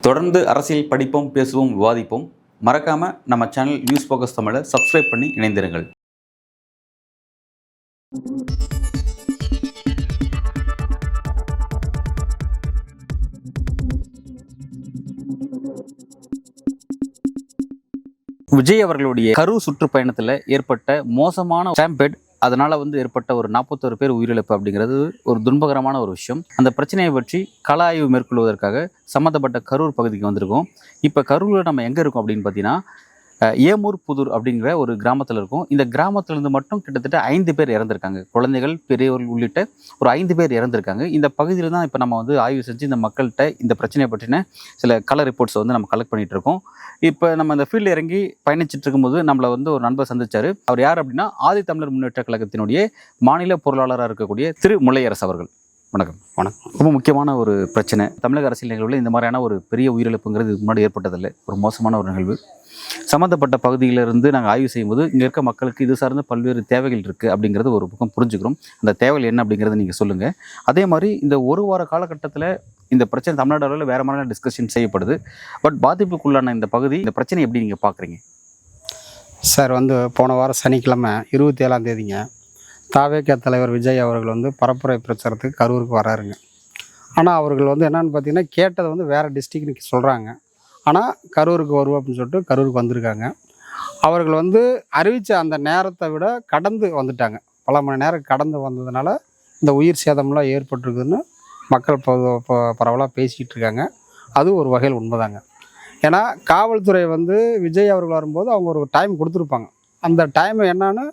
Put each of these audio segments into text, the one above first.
தொடர்ந்து அரசியல் படிப்போம், பேசுவோம், விவாதிப்போம். மறக்காம நம்ம சேனல் நியூஸ் ஃபோக்கஸ் தமிழை சப்ஸ்கிரைப் பண்ணி இணைந்திருங்கள். விஜய் அவர்களுடைய கரூர் சுற்றுப்பயணத்தில் ஏற்பட்ட மோசமான ஸ்டாம்பேட், அதனால ஏற்பட்ட ஒரு 41 பேர் உயிரிழப்பு அப்படிங்கிறது ஒரு துன்பகரமான ஒரு விஷயம். அந்த பிரச்சனையை பற்றி கள ஆய்வு மேற்கொள்வதற்காக சம்மந்தப்பட்ட கரூர் பகுதிக்கு வந்திருக்கோம். இப்போ கரூரில் நம்ம எங்கே இருக்கோம் அப்படின்னு பார்த்தீங்கன்னா, ஏமூர் புதூர் அப்படிங்கிற ஒரு கிராமத்தில் இருக்கும். இந்த கிராமத்திலிருந்து மட்டும் கிட்டத்தட்ட 5 பேர் இறந்திருக்காங்க. குழந்தைகள், பெரியவர்கள் உள்ளிட்ட ஒரு 5 பேர் இறந்திருக்காங்க. இந்த பகுதியில் தான் இப்போ நம்ம ஆய்வு செஞ்சு இந்த மக்கள்கிட்ட இந்த பிரச்சனையை பற்றின சில கள ரிப்போர்ட்ஸை நம்ம கலெக்ட் பண்ணிட்டு இருக்கோம். இப்போ நம்ம இந்த ஃபீல்டில் இறங்கி பயணிச்சுட்டு இருக்கும்போது நம்மளை ஒரு நண்பர் சந்திச்சார். அவர் யார் அப்படின்னா, ஆதித்தமிழர் முன்னேற்ற கழகத்தினுடைய மாநில பொருளாளராக இருக்கக்கூடிய திரு முல்லையரசு அவர்கள். வணக்கம். வணக்கம். ரொம்ப முக்கியமான ஒரு பிரச்சனை. தமிழக அரசியல் நிகழ்வில் இந்த மாதிரியான ஒரு பெரிய உயிரிழப்புங்கிறது இதுக்கு முன்னாடி ஏற்பட்டதில்லை. ஒரு மோசமான ஒரு நிகழ்வு. சம்மந்தப்பட்ட பகுதியிலிருந்து நாங்கள் ஆய்வு செய்யும்போது இங்கே இருக்க மக்களுக்கு இது சார்ந்த பல்வேறு தேவைகள் இருக்குது அப்படிங்கிறது ஒரு பக்கம் புரிஞ்சுக்கிறோம். அந்த தேவைகள் என்ன அப்படிங்கிறத நீங்கள் சொல்லுங்கள். அதே மாதிரி இந்த ஒரு வார காலகட்டத்தில் இந்த பிரச்சனை தமிழ்நாடு அளவில் வேறு மாதிரி டிஸ்கஷன் செய்யப்படுது. பட் பாதிப்புக்குள்ளான இந்த பகுதி, இந்த பிரச்சனை எப்படி நீங்கள் பார்க்குறீங்க சார்? போன வாரம் சனிக்கிழமை 27ஆம் தேதிங்க தாவேக தலைவர் விஜய் அவர்கள் பரப்புரை பிரச்சாரத்துக்கு கரூருக்கு வராருங்க. ஆனால் அவர்கள் என்னென்னு பார்த்தீங்கன்னா, கேட்டதை வேறு டிஸ்ட்ரிக்ட்னு சொல்கிறாங்க. ஆனால் கரூருக்கு வருவோம் அப்படின்னு சொல்லிட்டு கரூருக்கு வந்திருக்காங்க. அவர்கள் அறிவித்த அந்த நேரத்தை விட கடந்து வந்துட்டாங்க. பல மணி நேரம் கடந்து வந்ததுனால இந்த உயிர் சேதம்லாம் ஏற்பட்டிருக்குதுன்னு மக்கள் பரவலாக பேசிக்கிட்டு இருக்காங்க. அது ஒரு வகையில் உண்மைதாங்க. ஏன்னா காவல்துறை விஜய் அவர்கள் வரும்போது அவங்க ஒரு டைம் கொடுத்துருப்பாங்க. அந்த டைம் என்னன்னு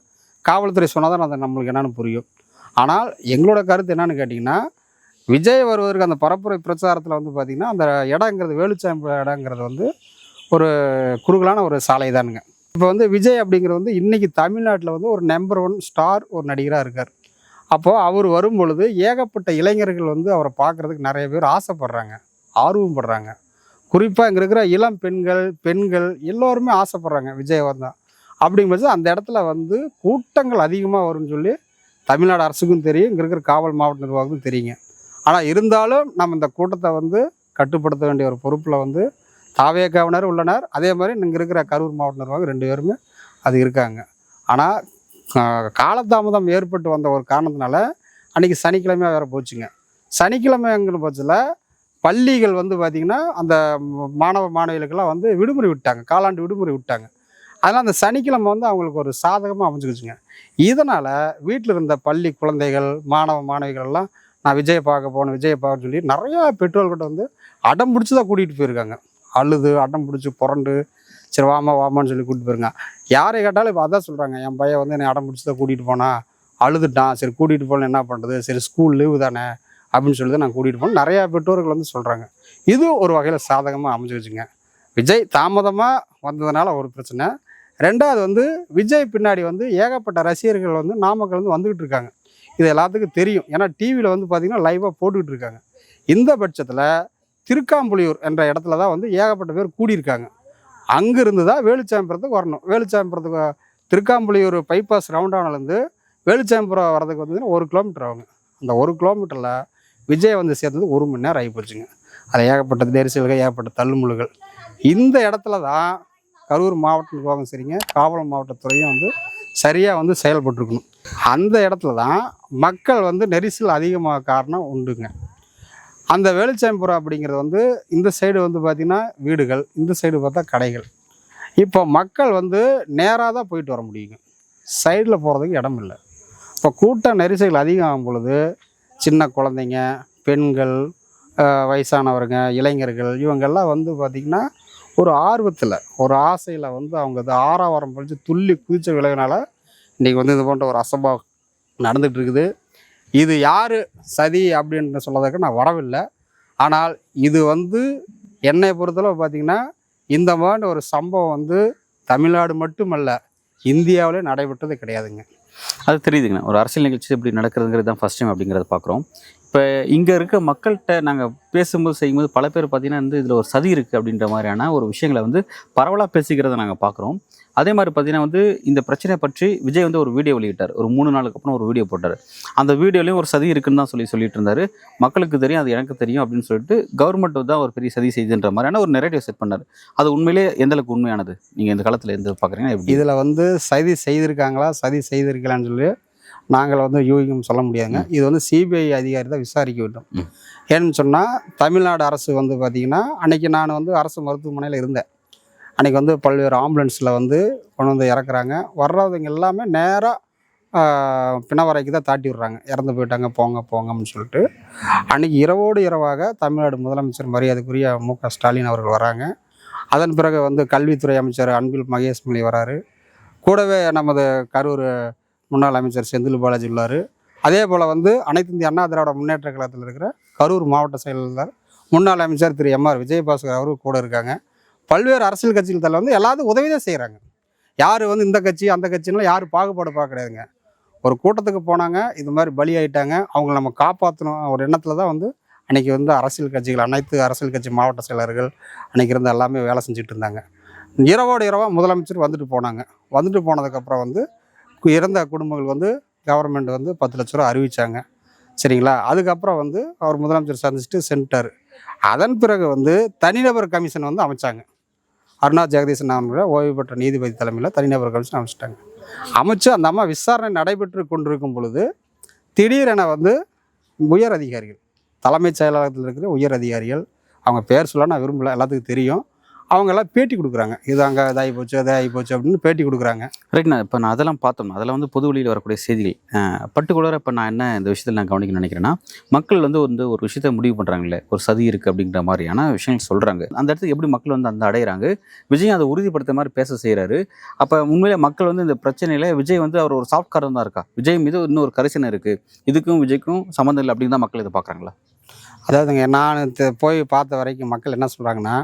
காவல்துறை சொன்னால் தான் அது நம்மளுக்கு என்னென்னு புரியும். ஆனால் எங்களோட கருத்து என்னன்னு கேட்டிங்கன்னா, விஜய் வருவதற்கு அந்த பரப்புரை பிரச்சாரத்தில் பார்த்திங்கன்னா, அந்த இடங்கிறது வேலுச்சாமி இடங்கிறது ஒரு குறுகலான ஒரு சாலை தானுங்க. இப்போ விஜய் அப்படிங்கிறது இன்றைக்கி தமிழ்நாட்டில் ஒரு நம்பர் 1 ஸ்டார் ஒரு நடிகராக இருக்கார். அப்போது அவர் வரும் பொழுது ஏகப்பட்ட இளைஞர்கள் அவரை பார்க்குறதுக்கு நிறைய பேர் ஆசைப்படுறாங்க, ஆர்வம் படுறாங்க. குறிப்பாக இங்கே இருக்கிற இளம் பெண்கள் எல்லோருமே ஆசைப்படுறாங்க விஜய் வந்தால். அப்படிங்கும்போது அந்த இடத்துல கூட்டங்கள் அதிகமாக வரும்னு சொல்லி தமிழ்நாடு அரசுக்கும் தெரியும், இங்கே இருக்கிற காவல் மாவட்ட நிர்வாகத்துக்கும் தெரியுங்க. ஆனால் இருந்தாலும் நம்ம இந்த கூட்டத்தை கட்டுப்படுத்த வேண்டிய ஒரு பொறுப்பில் தாவேகாவினர் உள்ளனர். அதே மாதிரி இங்கே இருக்கிற கரூர் மாவட்ட நிர்வாகம் 2 பேருமே அது இருக்காங்க. ஆனால் காலதாமதம் ஏற்பட்டு வந்த ஒரு காரணத்தினால அன்றைக்கி சனிக்கிழமையாக வேறு போச்சுங்க. சனிக்கிழமைங்கிற பட்சத்தில் பள்ளிகள் பார்த்திங்கன்னா அந்த மாணவிகளுக்கெல்லாம் விடுமுறை விட்டாங்க, காலாண்டு விடுமுறை விட்டாங்க. அதனால் அந்த சனிக்கிழமை அவங்களுக்கு ஒரு சாதகமாக அமைஞ்சுக்கிச்சுங்க. இதனால் வீட்டில் இருந்த பள்ளி குழந்தைகள், மாணவிகள் எல்லாம் நான் விஜயை பார்க்க போகணும்னு சொல்லி நிறையா பெற்றோர்கிட்ட அடம் பிடிச்சி தான் கூட்டிகிட்டு போயிருக்காங்க. அழுது அடம் பிடிச்சி புரண்டு சரி வாமான்னு சொல்லி கூட்டிகிட்டு போயிருங்க. யாரை கேட்டாலும் இப்போ அதான் சொல்கிறாங்க, என் பையன் என்னை அடம் பிடிச்சி தான் கூட்டிகிட்டு போனான், அழுதுட்டான், சரி கூட்டிகிட்டு போகணும் என்ன பண்ணுறது, சரி ஸ்கூல் லீவு தானே அப்படின்னு சொல்லி தான் நான் கூட்டிகிட்டு போனேன் நிறையா பெற்றோர்கள் சொல்கிறாங்க. இது ஒரு வகையில் சாதகமாக அமைஞ்சிருச்சுங்க. விஜய் தாமதமாக வந்ததுனால ஒரு பிரச்சனை. ரெண்டாவது விஜய் பின்னாடி ஏகப்பட்ட ரசிகர்கள் நாமக்கல் வந்துக்கிட்டு இருக்காங்க. இது எல்லாத்துக்கும் தெரியும். ஏன்னா டிவியில் பார்த்திங்கன்னா லைவாக போட்டுக்கிட்டு இருக்காங்க. இந்த பட்சத்தில் திருக்காம்புலியூர் என்ற இடத்துல தான் ஏகப்பட்ட பேர் கூடியிருக்காங்க. அங்கேருந்து தான் வேலுச்சாமிபுரத்துக்கு வரணும். வேலுச்சாமிபுரத்துக்கு திருக்காம்புலியூர் பைபாஸ் ரவுண்டானிலேருந்து வேலுச்சாமிபுரம் வரதுக்கு 1 கிலோமீட்டர் ஆகுங்க. அந்த 1 கிலோமீட்டரில் விஜய் சேர்த்தது 1 மணி நேரம் ஆகி போச்சுங்க. அது ஏகப்பட்ட நெரிசல்கள், ஏகப்பட்ட தள்ளுமுள்ளுகள். இந்த இடத்துல தான் கரூர் மாவட்ட நிர்வாகம் சரிங்க, காவல் மாவட்டத்துறையும் சரியாக செயல்பட்டுருக்கணும். அந்த இடத்துல தான் மக்கள் நெரிசல் அதிகமாக காரணம் உண்டுங்க. அந்த வேலுச்சாமிபுரம் அப்படிங்கிறது இந்த சைடு பார்த்திங்கன்னா வீடுகள், இந்த சைடு பார்த்தா கடைகள். இப்போ மக்கள் நேராக தான் போயிட்டு வர முடியுங்க, சைடில் போகிறதுக்கு இடம் இல்லை. இப்போ கூட்ட நெரிசல் அதிகம் ஆகும் பொழுது சின்ன குழந்தைங்க, பெண்கள், வயசானவருங்க, இளைஞர்கள் இவங்கெல்லாம் பார்த்திங்கன்னா ஒரு ஆர்வத்தில், ஒரு ஆசையில் அவங்க ஆறாவரம் பழித்து துள்ளி குதித்த விளைவுனால இன்றைக்கி இது போன்ற ஒரு அசம்பாவம் நடந்துகிட்டு இருக்குது. இது யார் சதி அப்படின்னு சொல்கிறதுக்கு நான் வரவில்லை. ஆனால் இது என்னை பொறுத்தளவு பார்த்திங்கன்னா, இந்த மாதிரி ஒரு சம்பவம் தமிழ்நாடு மட்டுமல்ல, இந்தியாவிலே நடைபெற்றது கிடையாதுங்க. அது தெரியுதுங்கண்ணா. ஒரு அரசியல் நிகழ்ச்சி இப்படி நடக்கிறதுங்கிறது தான் ஃபஸ்ட் டைம் அப்படிங்கிறத பார்க்குறோம். இப்போ இப்போ இங்கே இருக்க மக்கள்கிட்ட நாங்கள் பேசும்போது செய்யும்போது பல பேர் பார்த்தீங்கன்னா வந்து இதில் ஒரு சதி இருக்குது அப்படின்ற மாதிரியான ஒரு விஷயங்களை வந்து பரவலாக பேசிக்கிறத நாங்கள் பார்க்குறோம். அதே மாதிரி பார்த்தீங்கன்னா வந்து இந்த பிரச்சனையை பற்றி விஜய் வந்து ஒரு வீடியோ வெளியிட்டார். ஒரு 3 நாளுக்கு அப்புறம் ஒரு வீடியோ போட்டார். அந்த வீடியோலையும் ஒரு சதி இருக்குன்னு தான் சொல்லிட்டு இருந்தார். மக்களுக்கு தெரியும், அது எனக்கு தெரியும் அப்படின்னு சொல்லிட்டு கவர்மெண்ட் தான் ஒரு பெரிய சதி செய்துன்ற மாதிரியான ஒரு நெரேட்டிவ் செட் பண்ணார். அது உண்மையிலேயே எந்த அளவுக்கு உண்மையானது? நீங்கள் இந்த காலத்தில் எந்த பார்க்குறீங்கன்னா எப்படி? இதில் வந்து சதி செய்திருக்காங்களா சதி செய்திருக்கலான்னு சொல்லி நாங்கள் வந்து யூகிக்கும் சொல்ல முடியாதுங்க. இது வந்து சிபிஐ அதிகாரி தான் விசாரிக்க வேண்டும். ஏன்னு சொன்னால் தமிழ்நாடு அரசு வந்து பார்த்திங்கன்னா அன்றைக்கி நான் வந்து அரசு மருத்துவமனையில் இருந்தேன். அன்றைக்கி வந்து பல்வேறு ஆம்புலன்ஸில் வந்து கொண்டு வந்து இறக்குறாங்க. வர்றவங்க எல்லாமே நேராக பிணவரைக்கு தான் தாட்டி விட்றாங்க. இறந்து போயிட்டாங்க போங்க போங்கன்னு சொல்லிட்டு. அன்றைக்கி இரவோடு இரவாக தமிழ்நாடு முதலமைச்சர் மரியாதைக்குரிய மு.க. ஸ்டாலின் அவர்கள் வராங்க. அதன் பிறகு வந்து கல்வித்துறை அமைச்சர் அன்பில் மகேஷ் மொழி வராரு. கூடவே நமது கரூர் முன்னாள் அமைச்சர் செந்தில் பாலாஜி உள்ளார். அதே போல் வந்து அனைத்து இந்திய அண்ணா திராவிட முன்னேற்ற கழகத்தில் இருக்கிற கரூர் மாவட்ட செயலாளர் முன்னாள் அமைச்சர் திரு எம்.ஆர். விஜயபாஸ்கர் அவரும் கூட இருக்காங்க. பல்வேறு அரசியல் கட்சிகள் தலை வந்து எல்லாத்துக்கும் உதவி தான் செய்கிறாங்க. யார் வந்து இந்த கட்சி அந்த கட்சின்லாம் யாரும் பாகுபாடு பார்க்க கிடையாதுங்க. ஒரு கூட்டத்துக்கு போனாங்க, இது மாதிரி பலி ஆகிட்டாங்க, அவங்கள நம்ம காப்பாற்றணும் ஒரு எண்ணத்தில் தான் வந்து அன்றைக்கி வந்து அரசியல் கட்சிகள் அனைத்து அரசியல் கட்சி மாவட்ட செயலர்கள் அன்றைக்கி இருந்து எல்லாமே வேலை செஞ்சுட்டு இருந்தாங்க. இரவோடு இரவாக முதலமைச்சர் வந்துட்டு போனாங்க. வந்துட்டு போனதுக்கப்புறம் வந்து இறந்த குடும்பங்கள் வந்து கவர்மெண்ட் வந்து 10 லட்ச ரூபா அறிவித்தாங்க. சரிங்களா? அதுக்கப்புறம் வந்து அவர் முதலமைச்சர் சந்திச்சுட்டு சென்ட்டார். அதன் பிறகு வந்து தனிநபர் கமிஷன் வந்து அமைச்சாங்க. அருணா ஜெகதீசன் அவர்கள ஓய்வு பெற்ற நீதிபதி தலைமையில் தனிநபர் கமிஷன் அமைச்சிட்டாங்க. அமைச்சு அந்த அம்மா விசாரணை நடைபெற்று கொண்டிருக்கும் பொழுது திடீரென வந்து உயர் அதிகாரிகள், தலைமைச் செயலகத்தில் இருக்கிற உயர் அதிகாரிகள், அவங்க பேர் சொல்ல நான் விரும்பலை, எல்லாத்துக்கும் தெரியும், அவங்கெல்லாம் பேட்டி கொடுக்குறாங்க. இது அங்கே இதாகி போச்சு அது ஆகி போச்சு அப்படின்னு பேட்டி கொடுக்குறாங்க. ரைட்ண்ணா. இப்போ நான் அதெல்லாம் பார்த்தோம். அதெல்லாம் வந்து பொது வழியில் வரக்கூடிய செய்திகள். பர்டிகுலராக இப்போ நான் என்ன இந்த விஷயத்தில் நான் கவனிக்கணும்னு நினைக்கிறேன்னா, மக்கள் வந்து ஒரு விஷயத்தை முடிவு பண்ணுறாங்களே, ஒரு சதி இருக்குது அப்படிங்கிற மாதிரியான விஷயங்கள் சொல்கிறாங்க. அந்த இடத்துக்கு எப்படி மக்கள் வந்து அந்த அடையிறாங்க? விஜய் அதை உறுதிப்படுத்த மாதிரி பேச செய்கிறாரு. அப்போ உண்மையிலே மக்கள் வந்து இந்த பிரச்சனையில் விஜய் வந்து அவர் ஒரு சாஃப்ட் காரம் தான் இருக்கா? விஜய் மீது இன்னும் ஒரு கரிசனை இருக்குது, இதுக்கும் விஜய்க்கும் சம்மந்தம் இல்லை அப்படின்னு தான் மக்கள் இதை பார்க்குறாங்களா? அதாவதுங்க, நான் போய் பார்த்த வரைக்கும் மக்கள் என்ன சொல்கிறாங்கன்னா,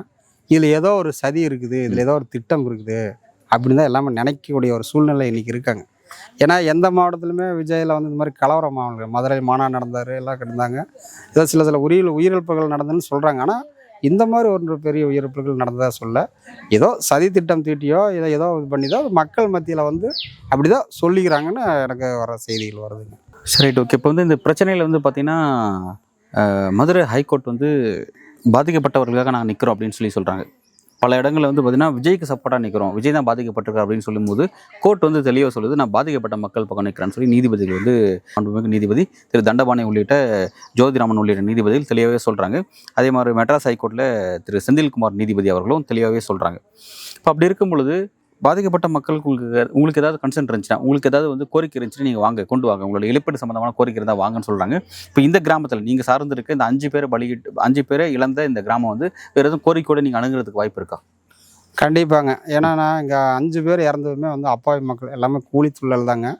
இதில் ஏதோ ஒரு சதி இருக்குது, இதில் ஏதோ ஒரு திட்டம் இருக்குது அப்படின்னு தான் எல்லாமே நினைக்கக்கூடிய ஒரு சூழ்நிலை இன்றைக்கி இருக்காங்க. ஏன்னா எந்த மாவட்டத்துலையுமே விஜயில் வந்து இந்த மாதிரி கலவரம் மதுரை மாநாடு நடந்தார், எல்லாம் கிடந்தாங்க. ஏதோ சில உயிரிழப்புகள் நடந்ததுன்னு சொல்கிறாங்க. ஆனால் இந்த மாதிரி ஒன்று பெரிய உயிரிழப்புகள் நடந்ததாக சொல்ல, ஏதோ சதி திட்டம் தீட்டியோ இதை ஏதோ இது பண்ணி தான் மக்கள் மத்தியில் வந்து அப்படி தான் சொல்லிக்கிறாங்கன்னு எனக்கு வர செய்திகள் வருதுங்க. சரி, ஓகே. இப்போ வந்து இந்த பிரச்சனையில் வந்து பார்த்திங்கன்னா மதுரை ஹைகோர்ட் வந்து பாதிக்கப்பட்டவர்களுக்காக நாங்கள் நிற்கிறோம் அப்படின்னு சொல்கிறாங்க. பல இடங்களில் வந்து பார்த்திங்கன்னா விஜய்க்கு சப்போர்ட்டாக நிற்கிறோம், விஜய் தான் பாதிக்கப்பட்டிருக்காரு அப்படின்னு சொல்லும்போது கோர்ட் வந்து தெளிவாக சொல்லுது, நான் பாதிக்கப்பட்ட மக்கள் பக்கம் நிற்கிறேன்னு சொல்லி நீதிபதிகள் வந்து மாண்புமிகு நீதிபதி திரு தண்டபாணி உள்ளிட்ட ஜோதிராமன் உள்ளிட்ட நீதிபதிகள் தெளிவாகவே சொல்கிறாங்க. அதே மாதிரி மெட்ராஸ் ஹைகோர்ட்டில் திரு செந்தில்குமார் நீதிபதி அவர்களும் தெளிவாகவே சொல்கிறாங்க. இப்போ அப்படி இருக்கும் பொழுது பாதிக்கப்பட்ட மக்களுக்கு உங்களுக்கு ஏதாவது கன்சர்ன் இருந்துச்சுன்னா, உங்களுக்கு ஏதாவது வந்து கோரிக்கை இருந்துச்சுன்னா நீங்கள் வாங்க, கொண்டு வாங்க, உங்களோட இழப்பீடு சம்மந்தமான கோரிக்கை இருந்தால் வாங்கன்னு சொல்கிறாங்க. இப்போ இந்த கிராமத்தில் நீங்கள் சார்ந்திருக்க இந்த 5 பேரை இழந்த இந்த கிராமம் வந்து வேறு எதுவும் கோரிக்கையோடு நீங்கள் அணுகிறதுக்கு வாய்ப்பு இருக்கா? கண்டிப்பாங்க. ஏன்னா நான் இங்கே 5 பேர் இறந்ததுமே வந்து அப்பாவி மக்கள் எல்லாமே கூலி தொழில் தாங்க.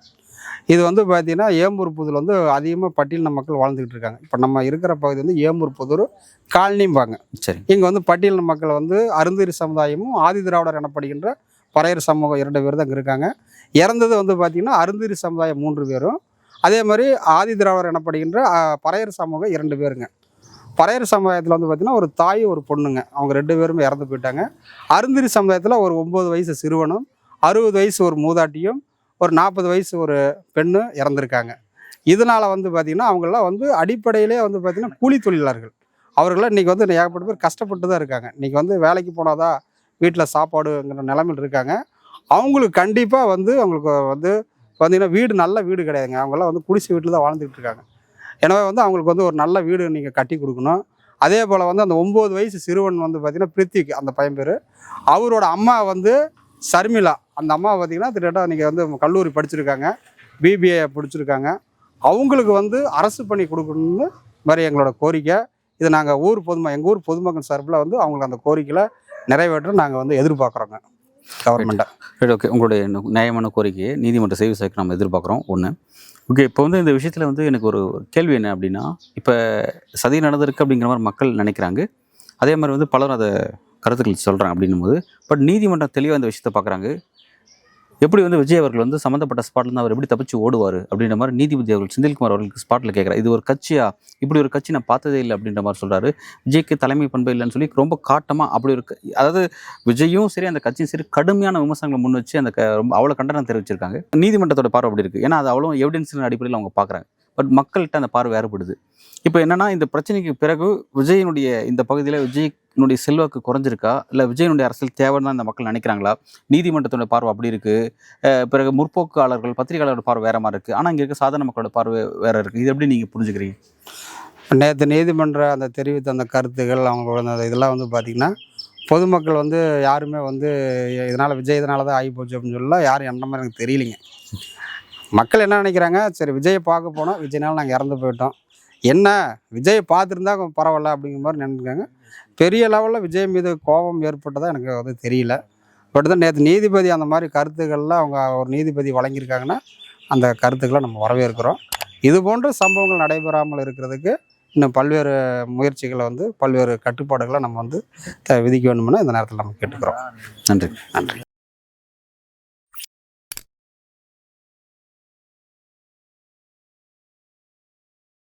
இது வந்து பார்த்திங்கன்னா ஏம்பூர் புதூர் வந்து அதிகமாக பட்டியலின மக்கள் வாழ்ந்துக்கிட்டு இருக்காங்க. இப்போ நம்ம இருக்கிற பகுதி வந்து ஏம்பூர் புதூர் காலனிம்பாங்க. சரி. இங்கே வந்து பட்டியலின மக்கள் வந்து அருந்ததி சமுதாயமும் ஆதி திராவிடர் எனப்படுகின்ற பறையர் சமூகம் 2 பேர் தான் இருக்காங்க. இறந்தது வந்து பார்த்திங்கன்னா அருந்ததி சமுதாயம் 3 பேரும், அதே மாதிரி ஆதி திராவிடர் எனப்படுகின்ற பறையர் சமூகம் 2 பேருங்க. பறையர் சமுதாயத்தில் வந்து பார்த்திங்கன்னா ஒரு தாய் ஒரு பொண்ணுங்க, அவங்க 2 பேருமே இறந்து போயிட்டாங்க. அருந்ததி சமுதாயத்தில் ஒரு 9 வயசு சிறுவனும் 60 வயசு ஒரு மூதாட்டியும் ஒரு 40 வயசு ஒரு பெண்ணு இறந்துருக்காங்க. இதனால் வந்து பார்த்திங்கன்னா அவங்களாம் வந்து அடிப்படையிலே வந்து பார்த்திங்கன்னா கூலி தொழிலாளர்கள். அவர்களாம் இன்றைக்கி வந்து ஏகப்பட்ட பேர் கஷ்டப்பட்டு தான் இருக்காங்க. இன்றைக்கி வந்து வேலைக்கு போனாதான் வீட்டில் சாப்பாடுங்கிற நிலைமையில் இருக்காங்க. அவங்களுக்கு கண்டிப்பாக வந்து அவங்களுக்கு வந்து பார்த்திங்கன்னா வீடு நல்ல வீடு கிடையாதுங்க. அவங்களாம் வந்து குடிசை வீட்டில் தான் வாழ்ந்துக்கிட்டு இருக்காங்க. எனவே வந்து அவங்களுக்கு வந்து ஒரு நல்ல வீடு நீங்கள் கட்டி கொடுக்கணும். அதே போல் வந்து அந்த 9 வயசு சிறுவன் வந்து பார்த்திங்கன்னா பிரித்திக், அந்த பையன் பேர், அவரோட அம்மா வந்து சர்மிளா, அந்த அம்மா பார்த்திங்கன்னா திட்டத்தட்ட நீங்கள் வந்து கல்லூரி படிச்சிருக்காங்க, பிபிஏ படிச்சிருக்காங்க. அவங்களுக்கு வந்து அரசு பணி கொடுக்கணும்னு மாதிரி எங்களோட கோரிக்கை. இதை நாங்கள் எங்கள் ஊர் பொதுமக்கள் சார்பில் வந்து அவங்களுக்கு அந்த கோரிக்கையில் நிறைவேற்ற நாங்கள் வந்து எதிர்பார்க்குறோங்க கவர்மெண்ட்டை. ஓகே, உங்களுடைய நியாயமான கோரிக்கையை நீதிமன்ற சேவை செய்ய நம்ம எதிர்பார்க்குறோம். ஒன்று. ஓகே, இப்போ வந்து இந்த விஷயத்தில் வந்து எனக்கு ஒரு கேள்வி என்ன அப்படின்னா, இப்போ சதி நடந்திருக்கு அப்படிங்கிற மாதிரி மக்கள் நினைக்கிறாங்க, அதே மாதிரி வந்து பலரும் அதை கருத்துக்கள் சொல்கிறாங்க அப்படின்னும் போது, பட் நீதிமன்றம் தெளிவாக இந்த விஷயத்தை பார்க்குறாங்க. எப்படி வந்து விஜய் அவர்கள் வந்து சம்மந்தப்பட்ட ஸ்பாட்ல இருந்து அவர் எப்படி தப்பிச்சு ஓடுவார் அப்படின்ற மாதிரி நீதிபதி அவர்கள் செந்தில்குமார் அவர்களுக்கு ஸ்பாட்டில் கேட்குறாரு. இது ஒரு கட்சியா, இப்படி ஒரு கட்சி நான் பார்த்ததே இல்லை அப்படின்ற மாதிரி சொல்றாரு. விஜய்க்கு தலைமை பண்பு இல்லைன்னு சொல்லி ரொம்ப காட்டமா அப்படி ஒரு அதாவது விஜயும் சரி அந்த கட்சியும் சரி கடுமையான விமர்சனங்களை முன் வச்சு அந்த ரொம்ப அவ்வளோ கண்டனம் தெரிவிச்சிருக்காங்க. நீதிமன்றத்தோட பார்வை அப்படி இருக்கு. ஏன்னா அது அவ்வளோ எவிடன்ஸ் அடிப்படையில் அவங்க பார்க்குறாங்க. பட் மக்கள்கிட்ட அந்த பார்வை வேறுபடுது. இப்போ என்னன்னா இந்த பிரச்சனைக்கு பிறகு விஜயனுடைய இந்த பகுதியில் விஜயனுடைய செல்வாக்கு குறைஞ்சிருக்கா, இல்லை விஜயனுடைய அரசியல் தேவைன்னு தான் இந்த மக்கள் நினைக்கிறாங்களா? நீதிமன்றத்தோட பார்வை அப்படி இருக்கு. பிறகு முற்போக்காளர்கள் பத்திரிகையாளர்களோட பார்வை வேற மாதிரி இருக்கு. ஆனால் இங்கே இருக்க சாதாரண மக்களோட பார்வை வேற இருக்கு. இது எப்படி நீங்க புரிஞ்சுக்கிறீங்க? நேற்று நீதிமன்ற அந்த தெரிவித்த அந்த கருத்துக்கள் அவங்க அந்த இதெல்லாம் வந்து பார்த்திங்கன்னா பொதுமக்கள் வந்து யாருமே வந்து இதனால் விஜய் இதனால தான் ஆகி போச்சு அப்படின்னு சொல்லலாம் யாரும் என்ன மாதிரி எனக்கு தெரியலைங்க. மக்கள் என்ன நினைக்கிறாங்க, சரி விஜயை பார்க்க போனோம், விஜய்னால நாங்கள் இறந்து போயிட்டோம், என்ன விஜயை பார்த்துருந்தா பரவாயில்ல அப்படிங்கிற மாதிரி நினைக்கிறாங்க. பெரிய லெவலில் விஜய் மீது கோபம் ஏற்பட்டதாக எனக்கு வந்து தெரியல. பட் தான் நேற்று நீதிபதி அந்த மாதிரி கருத்துக்கள்லாம் அவங்க ஒரு நீதிபதி வழங்கியிருக்காங்கன்னா அந்த கருத்துக்களை நம்ம வரவேற்கிறோம். இது போன்ற சம்பவங்கள் நடைபெறாமல் இருக்கிறதுக்கு இன்னும் பல்வேறு முயற்சிகளை வந்து பல்வேறு கட்டுப்பாடுகளை நம்ம வந்து விதிக்க வேண்டும்னு இந்த நேரத்தில் நம்ம கேட்டுக்கிறோம். நன்றி.